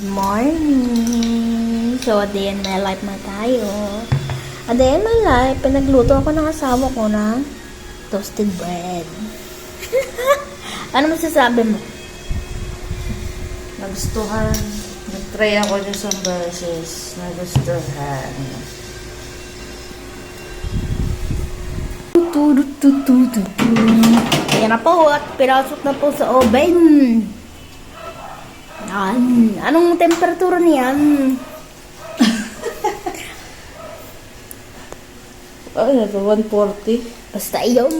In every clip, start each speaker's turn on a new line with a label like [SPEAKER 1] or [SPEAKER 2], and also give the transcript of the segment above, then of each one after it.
[SPEAKER 1] Morning! So, a day in my life na tayo. A day in my life, pinagluto ako ng asawa ko na toasted bread. Ano masasabi mo?
[SPEAKER 2] Nagustuhan. Nag-try ako ng isang beses. Nagustuhan.
[SPEAKER 1] Ayan na po at pinasok na po sa oven. Yan. Anong temperatura niyan?
[SPEAKER 2] Ano na to? 140?
[SPEAKER 1] Basta yun.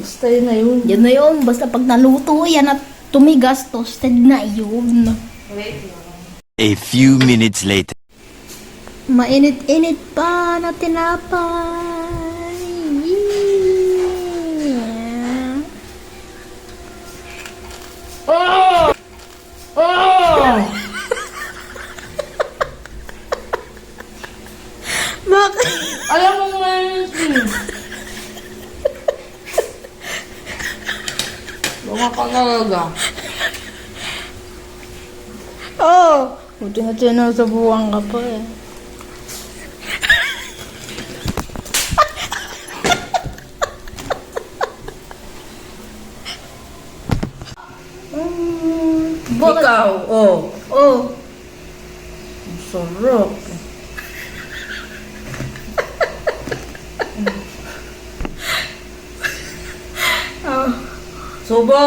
[SPEAKER 2] Basta yun na yun.
[SPEAKER 1] Yun na yun. Basta pag naluto yan at tumigas, toasted na yun.
[SPEAKER 2] Wait lang.
[SPEAKER 3] A few minutes later.
[SPEAKER 1] Mainit-init pa na tinapay. Yeah.
[SPEAKER 2] Oh! Oh!
[SPEAKER 1] Bakit?
[SPEAKER 2] Alam mo nga yun. Bunga ka nalaga.
[SPEAKER 1] Oh! Buti nga sinusubukan ka pa eh.
[SPEAKER 2] Ikaw, oh.
[SPEAKER 1] Oh!
[SPEAKER 2] Ang sarap.
[SPEAKER 1] Oh!
[SPEAKER 2] Subo.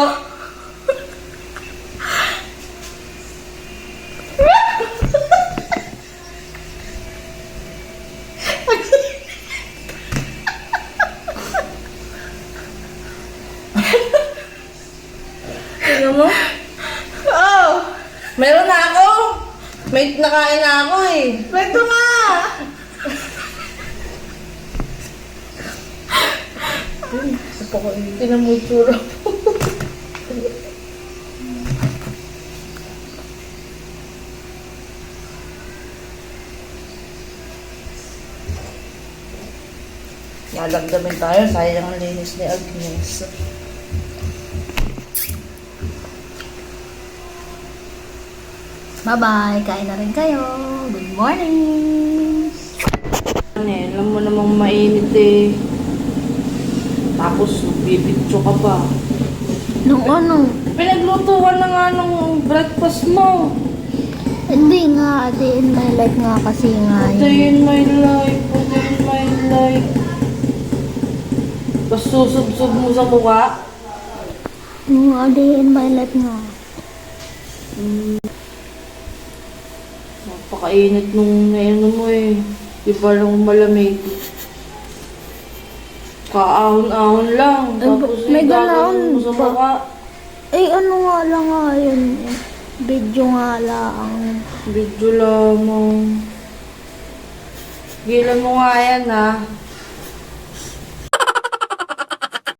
[SPEAKER 2] Tingnan mo.
[SPEAKER 1] Oh!
[SPEAKER 2] Meron na ako. May nakain na ako eh.
[SPEAKER 1] Pwede nga!
[SPEAKER 2] Tingnan mo yung tsura po. Nalagdamin tayo. Sayang ang linis ni Agnes.
[SPEAKER 1] Bye-bye! Kain na rin kayo! Good morning!
[SPEAKER 2] Alam mo namang mainit eh. Tapos bibitso ka pa.
[SPEAKER 1] Nung ano?
[SPEAKER 2] Pinaglutuan na nga ng breakfast mo.
[SPEAKER 1] Hindi nga, a day in my life nga kasi nga
[SPEAKER 2] A day in my life, a day in my life. Tapos susub-sub mo sa mukha.
[SPEAKER 1] A day in my life nga.
[SPEAKER 2] Napakainit nung ano mo eh. Di ba lang malamig? Kaahon-ahon lang. Tapos
[SPEAKER 1] may
[SPEAKER 2] gagawin mo sa
[SPEAKER 1] galaon
[SPEAKER 2] mukha.
[SPEAKER 1] Eh, ano nga lang nga yun eh. Video nga lang.
[SPEAKER 2] Video lamang. Gilan mo nga yan ha.